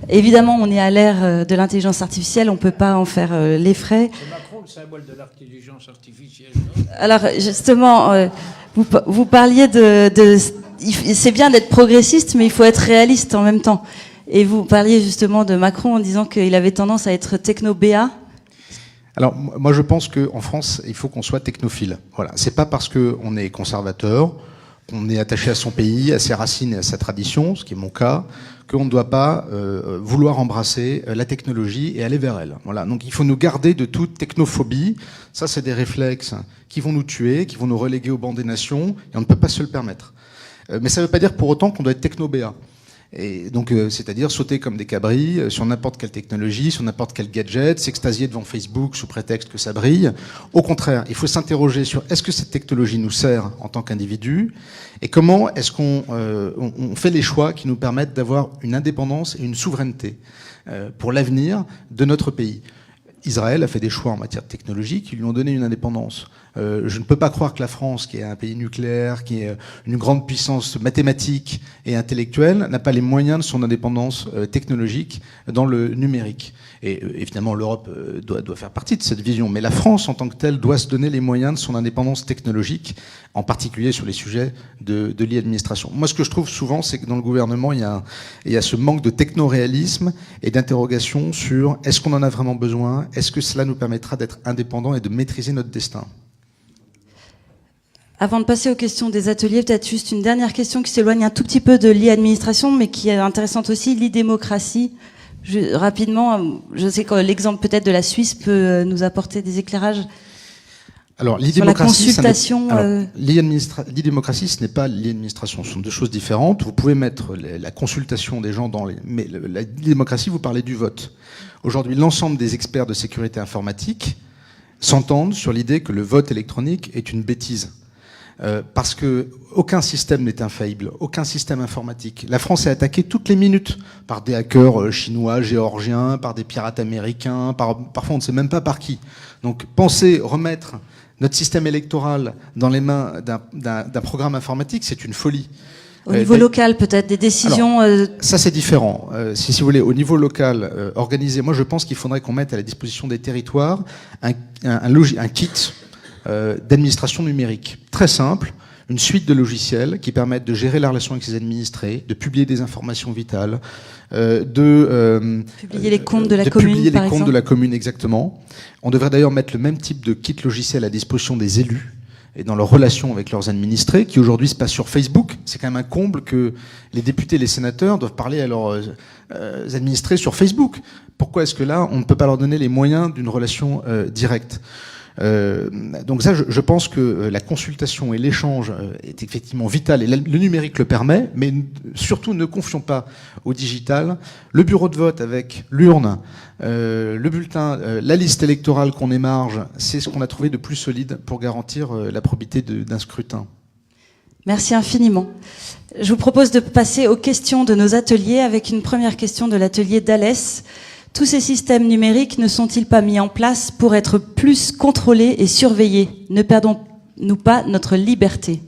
évidemment, on est à l'ère de l'intelligence artificielle, on ne peut pas en faire les frais. C'est Macron le symbole de l'intelligence artificielle, non ? Alors, justement, vous parliez c'est bien d'être progressiste, mais il faut être réaliste en même temps. Et vous parliez justement de Macron en disant qu'il avait tendance à être techno-béat. Alors, moi, je pense qu'en France, il faut qu'on soit technophile. Voilà. C'est pas parce qu'on est conservateur, qu'on est attaché à son pays, à ses racines et à sa tradition, ce qui est mon cas, qu'on ne doit pas vouloir embrasser la technologie et aller vers elle. Voilà. Donc, il faut nous garder de toute technophobie. Ça, c'est des réflexes qui vont nous tuer, qui vont nous reléguer au banc des nations, et on ne peut pas se le permettre. Mais ça ne veut pas dire pour autant qu'on doit être techno-béat. Et donc, c'est-à-dire sauter comme des cabris sur n'importe quelle technologie, sur n'importe quel gadget, s'extasier devant Facebook sous prétexte que ça brille. Au contraire, il faut s'interroger sur est-ce que cette technologie nous sert en tant qu'individu et comment est-ce qu'on on fait les choix qui nous permettent d'avoir une indépendance et une souveraineté pour l'avenir de notre pays. Israël a fait des choix en matière de technologie qui lui ont donné une indépendance. Je ne peux pas croire que la France, qui est un pays nucléaire, qui est une grande puissance mathématique et intellectuelle, n'a pas les moyens de son indépendance technologique dans le numérique. Et évidemment, l'Europe doit faire partie de cette vision. Mais la France, en tant que telle, doit se donner les moyens de son indépendance technologique, en particulier sur les sujets de l'e-administration. Moi, ce que je trouve souvent, c'est que dans le gouvernement, il y a ce manque de technoréalisme et d'interrogation sur est-ce qu'on en a vraiment besoin, est-ce que cela nous permettra d'être indépendants et de maîtriser notre destin. Avant de passer aux questions des ateliers, peut-être juste une dernière question qui s'éloigne un tout petit peu de l'e-administration, mais qui est intéressante aussi, l'e-démocratie. Rapidement, je sais que l'exemple peut-être de la Suisse peut nous apporter des éclairages. Alors, sur la consultation. L'e-démocratie, ce n'est pas l'e-administration. Ce sont deux choses différentes. Vous pouvez mettre la consultation des gens dans les... Mais la démocratie, vous parlez du vote. Aujourd'hui, l'ensemble des experts de sécurité informatique s'entendent sur l'idée que le vote électronique est une bêtise. Parce que aucun système n'est infaillible, aucun système informatique. La France est attaquée toutes les minutes par des hackers chinois, géorgiens, par des pirates américains, parfois on ne sait même pas par qui. Donc penser remettre notre système électoral dans les mains d'un programme informatique, c'est une folie. Au niveau local, peut-être, des décisions... Alors, ça, c'est différent. Si vous voulez, au niveau local, organisé, moi, je pense qu'il faudrait qu'on mette à la disposition des territoires un kit d'administration numérique. Très simple, une suite de logiciels qui permettent de gérer la relation avec ses administrés, de publier des informations vitales, publier les comptes de la commune, publier par les comptes exemple. de la commune, exactement. On devrait d'ailleurs mettre le même type de kit logiciel à disposition des élus et dans leurs relations avec leurs administrés, qui aujourd'hui se passent sur Facebook. C'est quand même un comble que les députés et les sénateurs doivent parler à leurs administrés sur Facebook. Pourquoi est-ce que là, on ne peut pas leur donner les moyens d'une relation directe ? Donc ça, je pense que la consultation et l'échange est effectivement vital et le numérique le permet, mais surtout ne confions pas au digital le bureau de vote avec l'urne, le bulletin, la liste électorale qu'on émarge, c'est ce qu'on a trouvé de plus solide pour garantir la probité d'un scrutin. Merci infiniment. Je vous propose de passer aux questions de nos ateliers avec une première question de l'atelier d'Alès. Tous ces systèmes numériques ne sont-ils pas mis en place pour être plus contrôlés et surveillés ? Ne perdons-nous pas notre liberté ?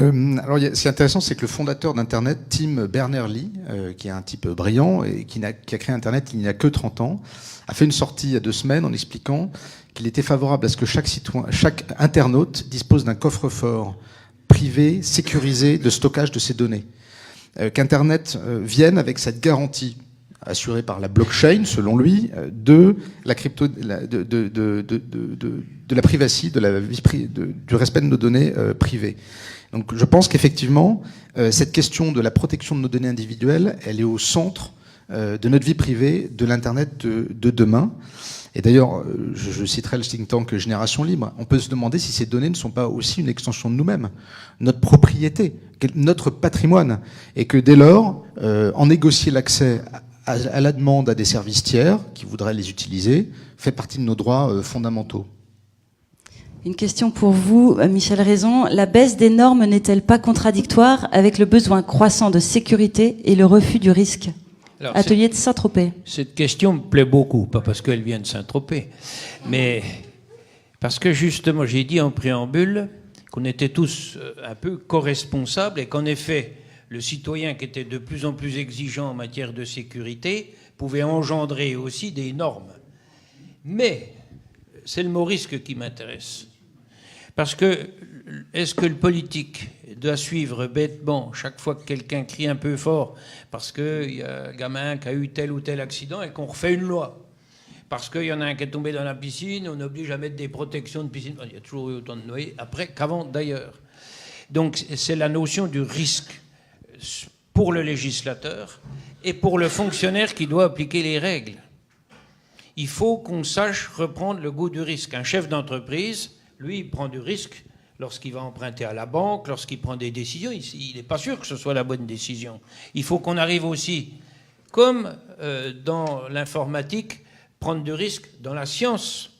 Alors, ce qui est intéressant, c'est que le fondateur d'Internet, Tim Berners-Lee, qui est un type brillant et qui a créé Internet il n'y a que 30 ans, a fait une sortie il y a 2 semaines en expliquant qu'il était favorable à ce que chaque internaute dispose d'un coffre-fort privé, sécurisé, de stockage de ses données. Qu'Internet vienne avec cette garantie assurée par la blockchain, selon lui, de la privacy, de la vie, du respect de nos données privées. Donc je pense qu'effectivement, cette question de la protection de nos données individuelles, elle est au centre de notre vie privée, de l'Internet de demain. Et d'ailleurs, je citerai le think tank Génération Libre, on peut se demander si ces données ne sont pas aussi une extension de nous-mêmes, notre propriété, notre patrimoine, et que dès lors, en négocier l'accès à la demande à des services tiers qui voudraient les utiliser fait partie de nos droits fondamentaux. Une question pour vous, Michel Raison. La baisse des normes n'est-elle pas contradictoire avec le besoin croissant de sécurité et le refus du risque ? Alors, Atelier de Saint-Tropez. Cette question me plaît beaucoup, pas parce qu'elle vient de Saint-Tropez, mais parce que justement, j'ai dit en préambule qu'on était tous un peu co-responsables et qu'en effet, le citoyen qui était de plus en plus exigeant en matière de sécurité pouvait engendrer aussi des normes. Mais c'est le mot risque qui m'intéresse. Parce que, est-ce que le politique doit suivre bêtement chaque fois que quelqu'un crie un peu fort parce qu'il y a un gamin qui a eu tel ou tel accident et qu'on refait une loi? Parce qu'il y en a un qui est tombé dans la piscine, on oblige à mettre des protections de piscine. Il y a toujours eu autant de noyés après qu'avant d'ailleurs. Donc c'est la notion du risque pour le législateur et pour le fonctionnaire qui doit appliquer les règles. Il faut qu'on sache reprendre le goût du risque. Un chef d'entreprise, lui, il prend du risque lorsqu'il va emprunter à la banque, lorsqu'il prend des décisions. Il n'est pas sûr que ce soit la bonne décision. Il faut qu'on arrive aussi, comme dans l'informatique, prendre du risque dans la science.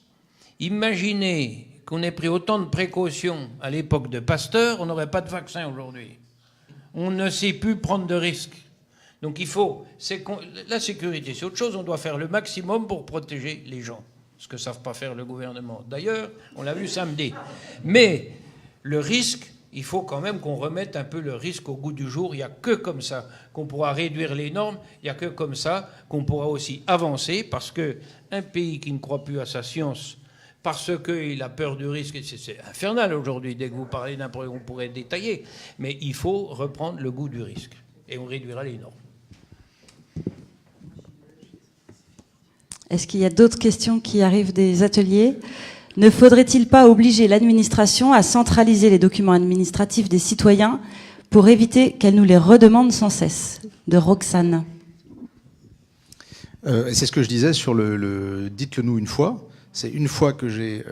Imaginez qu'on ait pris autant de précautions à l'époque de Pasteur, on n'aurait pas de vaccin aujourd'hui. On ne sait plus prendre de risques. Donc il faut... La sécurité, c'est autre chose. On doit faire le maximum pour protéger les gens. Ce que ne savent pas faire le gouvernement. D'ailleurs, on l'a vu samedi. Mais le risque, il faut quand même qu'on remette un peu le risque au goût du jour. Il n'y a que comme ça qu'on pourra réduire les normes. Il n'y a que comme ça qu'on pourra aussi avancer. Parce qu'un pays qui ne croit plus à sa science, parce qu'il a peur du risque, c'est infernal aujourd'hui. Dès que vous parlez d'un problème, on pourrait détailler. Mais il faut reprendre le goût du risque. Et on réduira les normes. Est-ce qu'il y a d'autres questions qui arrivent des ateliers ? Ne faudrait-il pas obliger l'administration à centraliser les documents administratifs des citoyens pour éviter qu'elle nous les redemande sans cesse ? De Roxane. C'est ce que je disais sur le dites-le nous une fois. C'est une fois que j'ai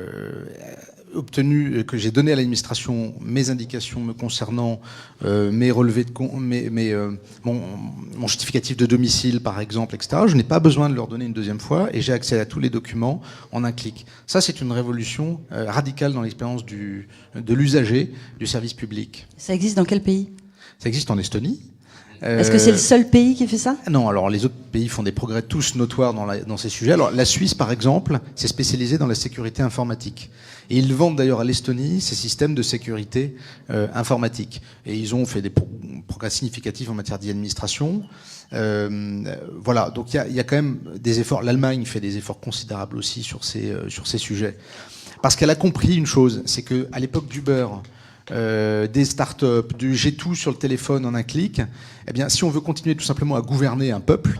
que j'ai donné à l'administration mes indications me concernant, mes relevés de compte, mon justificatif de domicile, par exemple, etc. Je n'ai pas besoin de leur donner une deuxième fois et j'ai accès à tous les documents en un clic. Ça, c'est une révolution radicale dans l'expérience de l'usager du service public. Ça existe dans quel pays ? Ça existe en Estonie. Est-ce que c'est le seul pays qui fait ça ? Non, alors les autres pays font des progrès tous notoires dans ces sujets. Alors la Suisse, par exemple, s'est spécialisée dans la sécurité informatique. Et ils vendent d'ailleurs à l'Estonie ces systèmes de sécurité informatique. Et ils ont fait des progrès significatifs en matière d'administration. Voilà, donc il y a quand même des efforts. L'Allemagne fait des efforts considérables aussi sur ces sujets. Parce qu'elle a compris une chose, c'est qu'à l'époque d'Uber, des startups, du j'ai tout sur le téléphone en un clic, eh bien, si on veut continuer tout simplement à gouverner un peuple,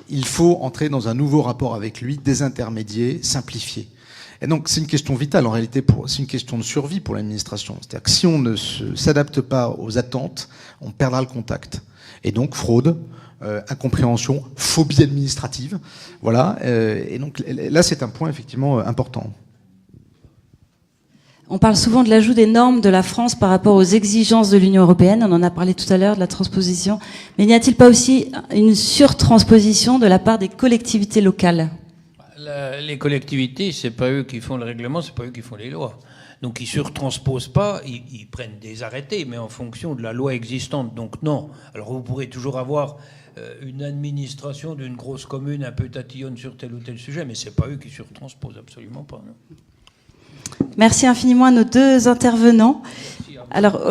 il faut entrer dans un nouveau rapport avec lui, désintermédier, simplifier. Et donc, c'est une question vitale, en réalité, c'est une question de survie pour l'administration. C'est-à-dire que si on ne s'adapte pas aux attentes, on perdra le contact. Et donc, fraude, incompréhension, phobie administrative, voilà. Et donc, là, c'est un point, effectivement, important. On parle souvent de l'ajout des normes de la France par rapport aux exigences de l'Union européenne. On en a parlé tout à l'heure de la transposition. Mais n'y a-t-il pas aussi une surtransposition de la part des collectivités locales ? Les collectivités, c'est pas eux qui font le règlement, c'est pas eux qui font les lois. Donc ils surtransposent pas, ils prennent des arrêtés, mais en fonction de la loi existante. Donc non. Alors vous pourrez toujours avoir une administration d'une grosse commune un peu tatillonne sur tel ou tel sujet, mais c'est pas eux qui surtransposent, absolument pas. Non. Merci infiniment à nos deux intervenants. Alors,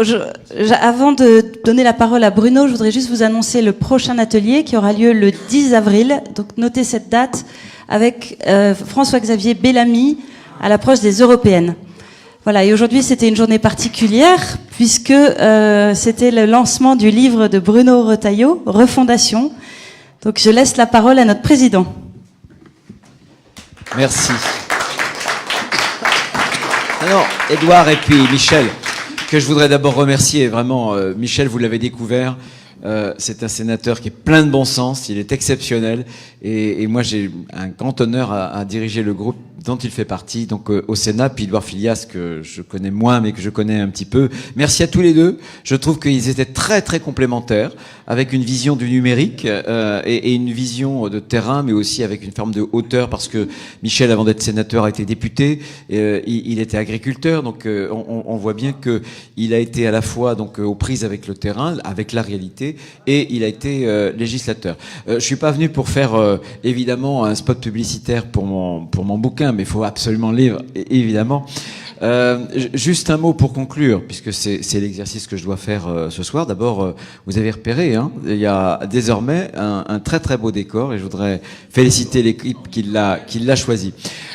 avant de donner la parole à Bruno, je voudrais juste vous annoncer le prochain atelier qui aura lieu le 10 avril. Donc, notez cette date avec François-Xavier Bellamy à l'approche des européennes. Voilà, et aujourd'hui, c'était une journée particulière puisque c'était le lancement du livre de Bruno Retailleau, Refondation. Donc, je laisse la parole à notre président. Merci. Alors, Édouard et puis Michel, que je voudrais d'abord remercier. Vraiment, Michel, vous l'avez découvert. C'est un sénateur qui est plein de bon sens, il est exceptionnel. Et moi, j'ai un grand honneur à diriger le groupe dont il fait partie, donc au Sénat. Puis Édouard Filias, que je connais moins, mais que je connais un petit peu. Merci à tous les deux. Je trouve qu'ils étaient très, très complémentaires, avec une vision du numérique et une vision de terrain, mais aussi avec une forme de hauteur, parce que Michel, avant d'être sénateur, a été député. Il était agriculteur, donc on voit bien que il a été à la fois donc aux prises avec le terrain, avec la réalité, et il a été législateur. Je suis pas venu pour faire évidemment un spot publicitaire pour mon bouquin, mais il faut absolument lire, évidemment. Juste un mot pour conclure, puisque c'est l'exercice que je dois faire ce soir. D'abord, vous avez repéré, hein, il y a désormais un très très beau décor, et je voudrais féliciter l'équipe qui l'a choisi.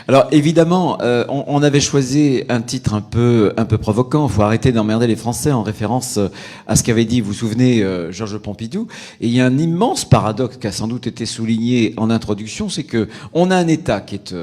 Alors évidemment, on avait choisi un titre un peu provoquant. Il faut arrêter d'emmerder les Français, en référence à ce qu'avait dit, vous vous souvenez, Georges Pompidou. Et il y a un immense paradoxe qui a sans doute été souligné en introduction, c'est que on a un État qui est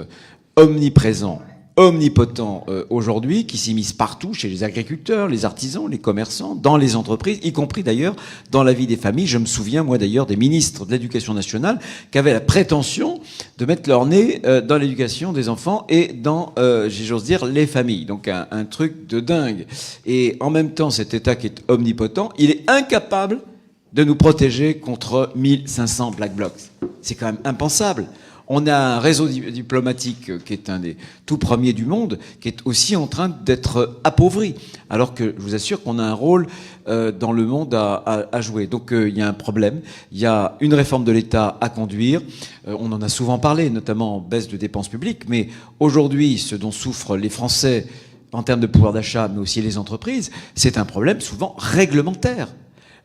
omniprésent, omnipotent aujourd'hui, qui s'immisce partout, chez les agriculteurs, les artisans, les commerçants, dans les entreprises, y compris d'ailleurs dans la vie des familles. Je me souviens, moi d'ailleurs, des ministres de l'Éducation nationale qui avaient la prétention de mettre leur nez dans l'éducation des enfants et dans, j'ose dire, les familles. Donc un truc de dingue. Et en même temps, cet État qui est omnipotent, il est incapable de nous protéger contre 1500 Black Blocs. C'est quand même impensable. On a un réseau diplomatique qui est un des tout premiers du monde, qui est aussi en train d'être appauvri, alors que je vous assure qu'on a un rôle dans le monde à jouer. Donc il y a un problème, il y a une réforme de l'État à conduire, on en a souvent parlé, notamment en baisse de dépenses publiques, mais aujourd'hui, ce dont souffrent les Français en termes de pouvoir d'achat, mais aussi les entreprises, c'est un problème souvent réglementaire.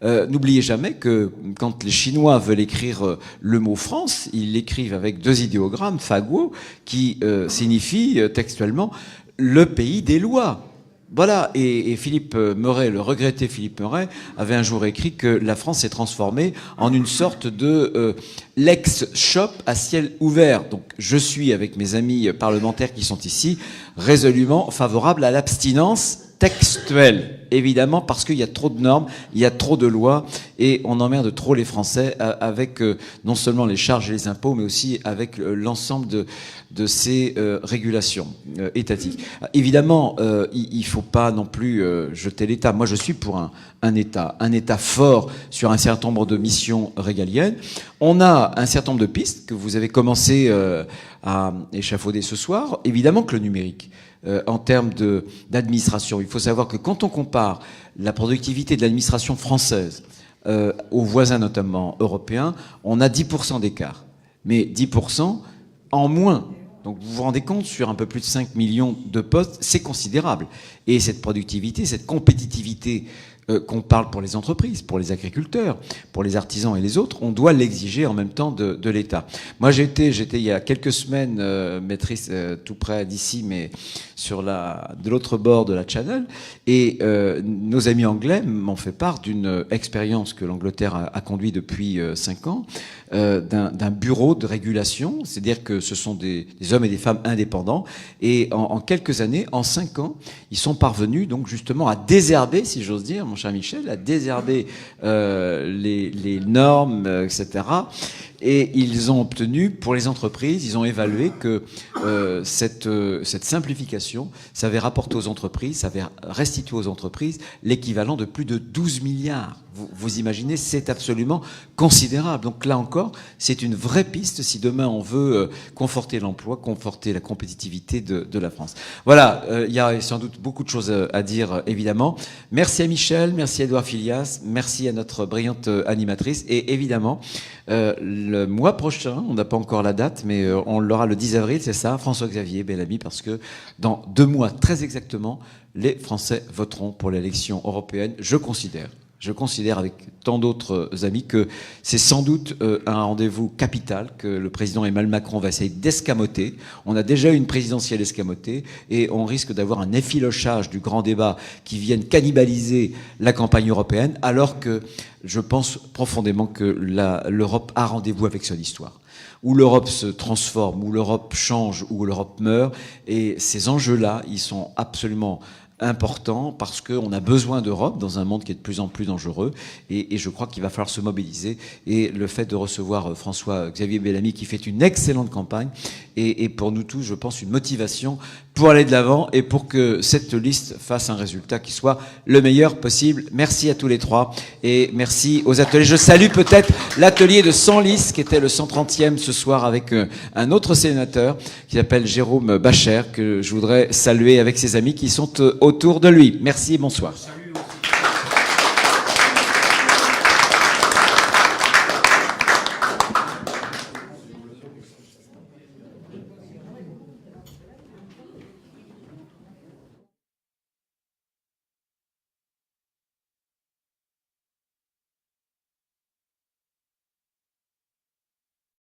N'oubliez jamais que quand les Chinois veulent écrire le mot France, ils l'écrivent avec deux idéogrammes, Faguo, qui signifie textuellement le pays des lois. Voilà, et Philippe Meuret, le regretté Philippe Meuret, avait un jour écrit que la France s'est transformée en une sorte de l'ex-shop à ciel ouvert. Donc je suis, avec mes amis parlementaires qui sont ici, résolument favorable à l'abstinence textuelle, évidemment, parce qu'il y a trop de normes, il y a trop de lois, et on emmerde trop les Français avec non seulement les charges et les impôts, mais aussi avec l'ensemble de ces régulations étatiques. Évidemment, il faut pas non plus jeter l'État. Moi, je suis pour un État fort sur un certain nombre de missions régaliennes. On a un certain nombre de pistes que vous avez commencé à échafauder ce soir. Évidemment que le numérique, en termes d'administration, il faut savoir que quand on compare la productivité de l'administration française aux voisins notamment européens, on a 10% d'écart. Mais 10% en moins. Donc vous vous rendez compte, sur un peu plus de 5 millions de postes, c'est considérable. Et cette productivité, cette compétitivité qu'on parle pour les entreprises, pour les agriculteurs, pour les artisans et les autres, on doit l'exiger en même temps de l'État. Moi, j'étais il y a quelques semaines maîtrise tout près d'ici, mais de l'autre bord de la Channel, et nos amis anglais m'ont fait part d'une expérience que l'Angleterre a conduite depuis 5 ans, d'un bureau de régulation, c'est-à-dire que ce sont des hommes et des femmes indépendants, et en quelques années, en 5 ans, ils sont parvenus donc justement à désherber, si j'ose dire, mon cher Michel, à désherber les normes, etc. Et ils ont obtenu, pour les entreprises, ils ont évalué que cette simplification, ça avait rapporté aux entreprises, ça avait restitué aux entreprises l'équivalent de plus de 12 milliards. Vous imaginez, c'est absolument considérable. Donc là encore, c'est une vraie piste si demain on veut conforter l'emploi, conforter la compétitivité de la France. Voilà, il y a sans doute beaucoup de choses à dire, évidemment. Merci à Michel, merci à Édouard Filias, merci à notre brillante animatrice, et évidemment, Le mois prochain, on n'a pas encore la date, mais on l'aura le 10 avril, c'est ça, François-Xavier Bellamy, parce que dans 2 mois, très exactement, les Français voteront pour l'élection européenne. Je considère avec tant d'autres amis que c'est sans doute un rendez-vous capital que le président Emmanuel Macron va essayer d'escamoter. On a déjà eu une présidentielle escamotée et on risque d'avoir un effilochage du grand débat qui vienne cannibaliser la campagne européenne, alors que je pense profondément que l'Europe a rendez-vous avec son histoire. Où l'Europe se transforme, où l'Europe change, où l'Europe meurt. Et ces enjeux-là, ils sont absolument important parce qu'on a besoin d'Europe dans un monde qui est de plus en plus dangereux et je crois qu'il va falloir se mobiliser et le fait de recevoir François-Xavier Bellamy qui fait une excellente campagne et pour nous tous je pense une motivation pour aller de l'avant et pour que cette liste fasse un résultat qui soit le meilleur possible. Merci à tous les trois et merci aux ateliers. Je salue peut-être l'atelier de Senlis qui était le 130e ce soir avec un autre sénateur qui s'appelle Jérôme Bacher que je voudrais saluer avec ses amis qui sont autour de lui. Merci et bonsoir.